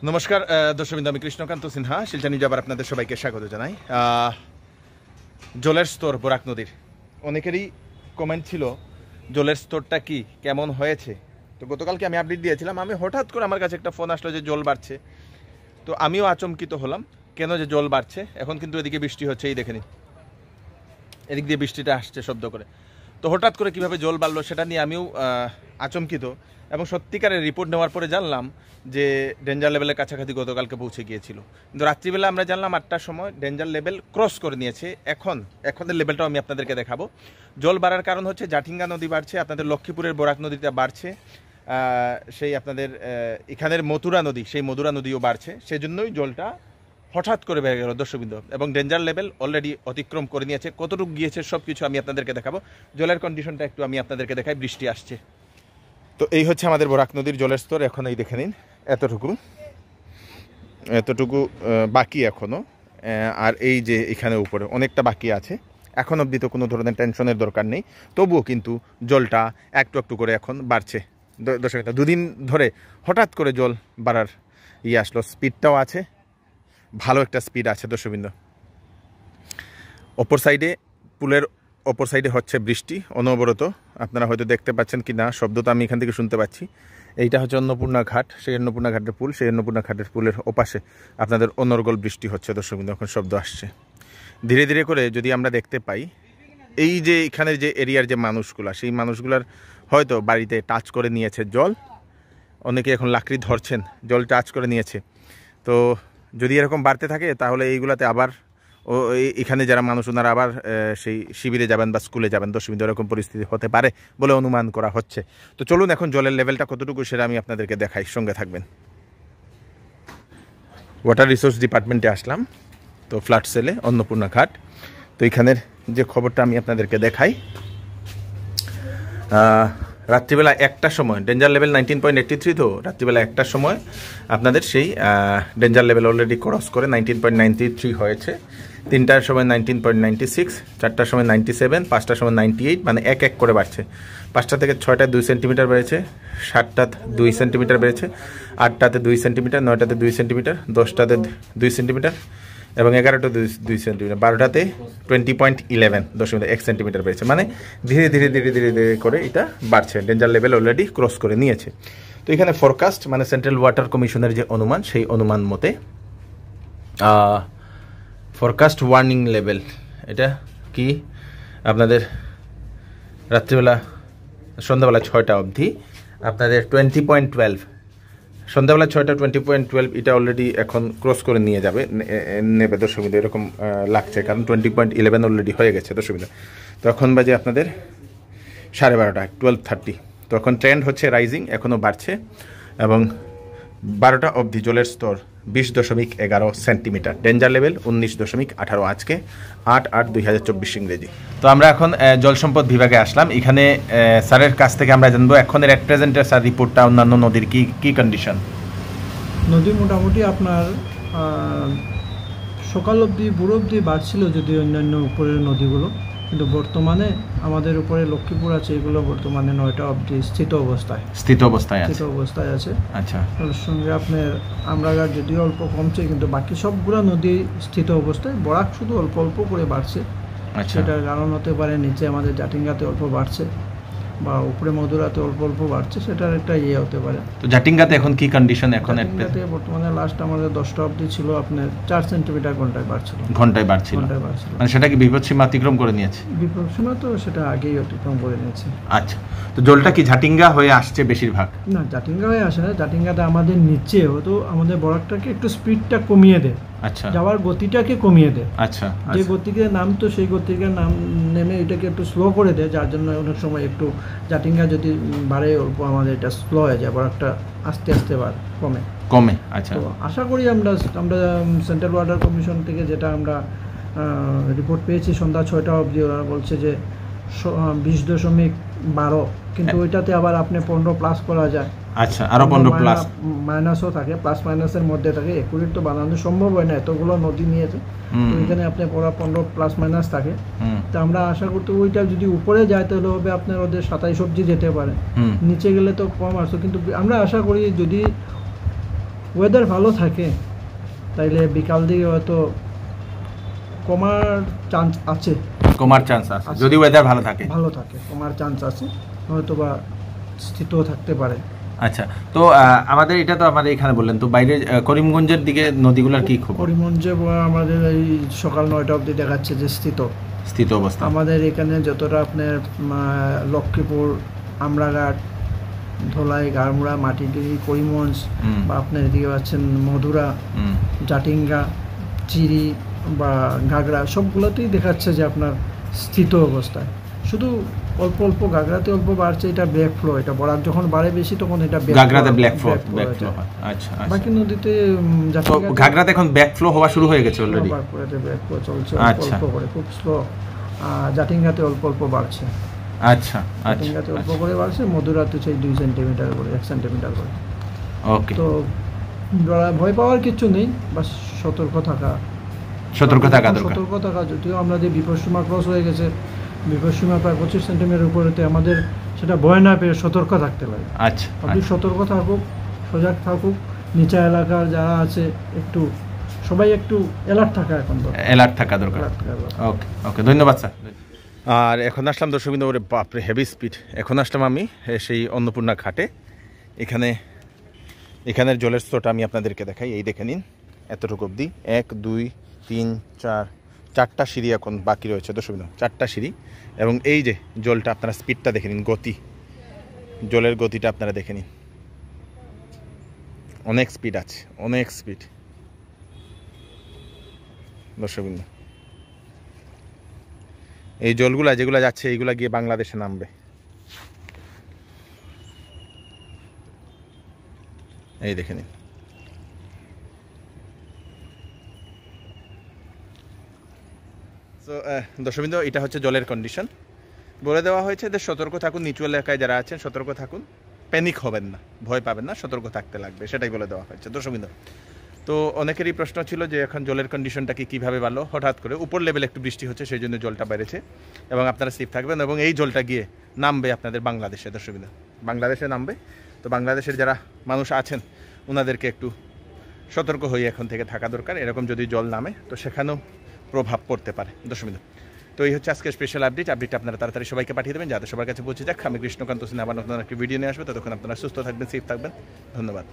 নমস্কার দর্শকবৃন্দ, আমি কৃষ্ণকান্ত সিনহা শিলচর নিউজে আবার আপনাদের সবাইকে স্বাগত জানাই। জলের স্তর বরাক নদীর অনেকেরই কমেন্ট ছিল জলের স্তরটা কি কেমন হয়েছে। তো গতকালকে আমি আপডেট দিয়েছিলাম, আমি হঠাৎ করে আমার কাছে একটা ফোন আসলো যে জল বাড়ছে। তো আমিও আচমকিত হলাম কেন যে জল বাড়ছে। এখন কিন্তু এদিকে বৃষ্টি হচ্ছে, এই দেখে নিন, এদিক দিয়ে বৃষ্টিটা আসছে শব্দ করে। তো হঠাৎ করে কিভাবে জল বাড়লো সেটা নিয়ে আমিও আচমকিত, এবং সত্যিকারের রিপোর্ট নেওয়ার পরে জানলাম যে ডেঞ্জার লেভেলের কাছাকাছি গতকালকে পৌঁছে গিয়েছিল। কিন্তু রাত্রিবেলা আমরা জানলাম 8টার সময় ডেঞ্জার লেভেল ক্রস করে নিয়েছে। এখনের লেভেলটাও আমি আপনাদেরকে দেখাবো। জল বাড়ার কারণ হচ্ছে জাটিঙ্গা নদী বাড়ছে, আপনাদের লক্ষ্মীপুরের বরাক নদীটা বাড়ছে, সেই আপনাদের এখানের মথুরা নদী, সেই মধুরা নদীও বাড়ছে। সেজন্যই জলটা হঠাৎ করে বেড়ে গেল দর্শকবৃন্দ, এবং ডেঞ্জার লেভেল অলরেডি অতিক্রম করে নিয়েছে। কতটুকু গিয়েছে সব কিছু আমি আপনাদেরকে দেখাবো। জলের কন্ডিশনটা একটু আমি আপনাদেরকে দেখাই। বৃষ্টি আসছে, তো এই হচ্ছে আমাদের বরাক নদীর জলের স্তর। এখন এই দেখে নিন, এতটুকু বাকি এখনও, আর এই যে এখানে উপরে অনেকটা বাকি আছে। এখন অবধি তো কোনো ধরনের টেনশনের দরকার নেই, তবুও কিন্তু জলটা একটু একটু করে এখন বাড়ছে। দর্শক, দুদিন ধরে হঠাৎ করে জল বাড়ার আসলো, স্পিডটাও আছে, ভালো একটা স্পিড আছে দর্শকবৃন্দ। অপর সাইডে, পুলের অপর সাইডে হচ্ছে বৃষ্টি অনবরত। আপনারা হয়তো দেখতে পাচ্ছেন কি না, শব্দ তো আমি এখান থেকে শুনতে পাচ্ছি। এইটা হচ্ছে অন্নপূর্ণা ঘাট, সেই অন্নপূর্ণা ঘাটের পুল, সেই অন্নপূর্ণা ঘাটের পুলের ওপাশে আপনাদের অনর্গল বৃষ্টি হচ্ছে দর্শকবৃন্দ। এখন শব্দ আসছে ধীরে ধীরে করে। যদি আমরা দেখতে পাই এই যে এখানের যে এরিয়ার যে মানুষগুলা, সেই মানুষগুলার হয়তো বাড়িতে টাচ করে নিয়েছে জল। অনেকে এখন লাকড়ি ধরছেন, জল টাচ করে নিয়েছে। তো যদি এরকম বাড়তে থাকে তাহলে এইগুলাতে আবার এখানে যারা মানুষ ওনারা আবার সেই শিবিরে যাবেন বা স্কুলে যাবেন দর্শকবৃন্দ, এরকম পরিস্থিতি হতে পারে বলে অনুমান করা হচ্ছে। তো চলুন এখন জলের লেভেলটা কতটুকু সেটা আমি আপনাদেরকে দেখাই, সঙ্গে থাকবেন। ওয়াটার রিসোর্স ডিপার্টমেন্টে আসলাম, তো ফ্লাড সেলে অন্নপূর্ণা ঘাট। তো এখানের যে খবরটা আমি আপনাদেরকে দেখাই, রাত্রিবেলা 1টার সময় ডেঞ্জার লেভেল 19.83, তো রাত্রিবেলা 1টার সময় আপনাদের সেই ডেঞ্জার লেভেল অলরেডি ক্রস করে 19.93 হয়েছে। 3টার সময় 19.96, 4টার সময় 97, 5টার সময় 98, মানে এক এক করে বাড়ছে। 5টা থেকে 6টায় 2 সেন্টিমিটার বেড়েছে, 7টাতে 2 সেন্টিমিটার বেড়েছে, 8টাতে 2 সেন্টিমিটার, 9টাতে 2 সেন্টিমিটার, 10টাতে 2 সেন্টিমিটার, এবং 11টা 2 সেন্টিমিটার, 12টাতে 20.11 দশমিক 1 সেন্টিমিটার বেড়েছে। মানে ধীরে ধীরে ধীরে ধীরে ধীরে করে এটা বাড়ছে। ডেঞ্জার লেভেল অলরেডি ক্রস করে নিয়েছে। তো এখানে ফরকাস্ট মানে সেন্ট্রাল ওয়াটার কমিশনের যে অনুমান, সেই অনুমান মতে ফরকাস্ট ওয়ার্নিং লেভেল এটা কি আপনাদের রাত্রিবেলা সন্ধ্যাবেলা 6টা অবধি আপনাদের 20.12, সন্ধ্যাবেলা 6টা 20.12, এটা অলরেডি এখন ক্রস করে নিয়ে নেবে দর্শকবৃন্দ, এরকম লাগছে। কারণ 20.11 অলরেডি হয়ে গেছে দর্শকবৃন্দ। তো এখন বাজে আপনাদের 12:30, 12:30। তো এখন ট্রেন্ড হচ্ছে রাইজিং, এখনও বাড়ছে, এবং 12টা অবধি জলের স্তর 20.11 সেন্টিমিটার, ডেঞ্জার লেভেল 19.18, আজকে 8/8/2024 ইংরেজি। তো আমরা এখন জল সম্পদ বিভাগে আসলাম। এখানে স্যারের কাছ থেকে আমরা জানবো এখনের এট প্রেজেন্টের স্যার রিপোর্টটা অন্যান্য নদীর কি কন্ডিশন। নদী মোটামুটি আপনার সকাল অবধি ভোর অবধি বাড়ছিল, যদি অন্যান্য উপরের নদীগুলো, কিন্তু বর্তমানে আমাদের উপরে লক্ষ্মীপুর আছে, এগুলো বর্তমানে 9টা অবধি স্থিত অবস্থায় আছে। আচ্ছা, ওর সঙ্গে আপনার আমরাঘাট যদিও অল্প কমছে, কিন্তু বাকি সবগুলো নদী স্থিত অবস্থায়। বরাক শুধু অল্প অল্প করে বাড়ছে। আচ্ছা, সেটার কারণ হতে পারে নিচে আমাদের জাটিঙ্গাতে অল্প বাড়ছে, বা উপরে মধুরাতে অল্প অল্প বাড়ছে, সেটার একটা হতে পারে। তো জাটিঙ্গাতে এখন কি কন্ডিশন? এখন বর্তমানে লাস্ট আমাদের 10টা অবধি ছিল আপনার 4 সেন্টিমিটার ঘন্টায় বাড়ছিল। মানে সেটা কি বিপদসীমা অতিক্রম করে নিয়েছে? বিপদসীমা তো সেটা আগেই অতিক্রম করে নিয়েছে। আচ্ছা, তো জলটা কি জাটিঙ্গা হয়ে আসছে বেশিরভাগ? না, জাটিঙ্গা হয়ে আসে না। জাটিঙ্গাতে আমাদের নিচে হয়তো আমাদের বরাকটাকে একটু স্পিডটা কমিয়ে দেয়, আচ্ছা, যাওয়ার গতিটাকে কমিয়ে দেয়। আচ্ছা, যে গতিকে নামতো সেই গতিকে নেমে এটাকে একটু স্লো করে দেয়, যার জন্য অনেক সময় একটু জাটিঙ্গা যদি বাড়ে অল্প আমাদের এটা স্লো হয়ে যায়, বরাকটা আস্তে আস্তে কমে। আচ্ছা, তো আশা করি আমরা সেন্ট্রাল ওয়াটার কমিশন থেকে যেটা আমরা রিপোর্ট পেয়েছি সন্ধ্যা 6টা অবধি, ওরা বলছে যে 20.12, কিন্তু ওইটাতে আবার আপনি 15 প্লাস করা যায়। আচ্ছা, আরো 15 প্লাস মাইনাসও থাকে, প্লাস মাইনাসের মধ্যে থাকে। একুরেট তো বানানো সম্ভব হয় না, এতগুলো নদী নিয়েছে, তো এখানে আপনি 15 প্লাস মাইনাস থাকে। তো আমরা আশা করতে ওইটা যদি উপরে যায় তাহলে হবে আপনার ওদের 27 অবধি যেতে পারে, নিচে গেলে তো কম আসতো। কিন্তু আমরা আশা করি যদি ওয়েদার ভালো থাকে তাইলে বিকাল দিকে হয়তো কমার চান্স আছে, যদি ওয়েদার ভালো থাকে কমার চান্স আছে, হয়তো বা স্থিত থাকতে পারে। আচ্ছা, তো আমাদের এটা তো আমাদের এখানে বললেন, তো বাইরে করিমগঞ্জের দিকে নদীগুলোর কি খবর? করিমগঞ্জে আমাদের এই সকাল 9টা অবধি দেখাচ্ছে যে স্থিত অবস্থা। আমাদের এখানে যতটা আপনার লক্ষ্মীপুর, আমরাঘাট, ধলাই, গারমুড়া, মাটিডিহি, করিমগঞ্জ বা আপনার এদিকে পাচ্ছেন মধুরা, জাটিঙ্গা, চিরি বা ঘাগড়া, সবগুলোতেই দেখাচ্ছে যে আপনার স্থিত অবস্থায়। শুধু অল্প অল্প ঘাগড়াতে অল্প বাড়ছে, এটা ব্যাক ফ্লো, এটা বরাক যখন বাড়ে বেশি তখন এটা ঘাগড়াতে ব্যাক ফ্লো। আচ্ছা, বাকি নদীতে ঘাগড়াতে এখন ব্যাক ফ্লো হওয়া শুরু হয়ে গেছে অলরেডি, ব্যাক ফ্লো চলছে অল্প করে, খুব স্লো। জাটিঙ্গাতে অল্প অল্প বাড়ছে। আচ্ছা, জাটিঙ্গাতে অল্প করে বাড়ছে, মধুরাতে সেই 2 সেন্টিমিটার করে, 1 সেন্টিমিটার করে। ওকে, তো ভয় পাওয়ার কিছু নেই, বাস সতর্ক থাকা। যদিও আমাদের বিপদসীমা ক্রস হয়ে গেছে, বিপদসীমা প্রায় 25 সেন্টিমিটার উপরেতে, আমাদের সেটা ভয় না পেয়ে সতর্ক থাকতে লাগে। আচ্ছা, আপনি সতর্ক থাকুক, সজাগ থাকুক, নিচা এলাকার যারা আছে সবাই একটু অ্যালার্ট থাকা দরকার। ওকে, ধন্যবাদ স্যার। আর এখন আসলাম দর্শকবৃন্দ, ওরে বাপরে হেভি স্পিড। এখন আসলাম আমি সেই অন্নপূর্ণা ঘাটে। এখানের জলের স্তরটা আমি আপনাদেরকে দেখাই, এই দেখে নিন, এতটুকু অবধি 1 2 3 4 4টা সিঁড়ি এখন বাকি রয়েছে দর্শকবৃন্দ, 4টা সিঁড়ি। এবং এই যে জলটা, আপনারা স্পিডটা দেখে নিন, জলের গতিটা আপনারা দেখে নিন, অনেক স্পিড আছে, অনেক স্পিড দর্শকবৃন্দ। এই জলগুলা যেগুলো যাচ্ছে এইগুলা গিয়ে বাংলাদেশে নামবে। এই দেখে নিন, তো দর্শকবৃন্দ, এটা হচ্ছে জলের কন্ডিশন। বলে দেওয়া হয়েছে যে সতর্ক থাকুন, নিচু এলাকায় যারা আছেন সতর্ক থাকুন, প্যানিক হবেন না, ভয় পাবেন না, সতর্ক থাকতে লাগবে, সেটাই বলে দেওয়া হয়েছে দর্শকবৃন্দ। তো অনেকেরই প্রশ্ন ছিল যে এখন জলের কন্ডিশনটা কীভাবে ভালো, হঠাৎ করে উপর লেভেলে একটু বৃষ্টি হচ্ছে, সেই জন্য জলটা বেড়েছে এবং আপনারা সেফ থাকবেন। এবং এই জলটা গিয়ে নামবে আপনাদের বাংলাদেশে দর্শকবৃন্দ, বাংলাদেশে নামবে। তো বাংলাদেশের যারা মানুষ আছেন ওনাদেরকে একটু সতর্ক হয়ে এখন থেকে থাকা দরকার। এরকম যদি জল নামে তো সেখানেও প্রভাব পড়তে পারে দর্শকবৃন্দ। তো এই হচ্ছে আজকের স্পেশাল আপডেটটা আপনারা তাড়াতাড়ি সবাইকে পাঠিয়ে দেবেন, যাতে সবার কাছে পৌঁছে যাক। আমি কৃষ্ণকান্ত সিনহা আবার নতুন একটি ভিডিও নিয়ে আসবো। ততক্ষণ আপনারা সুস্থ থাকবেন, সেফ থাকবেন। ধন্যবাদ।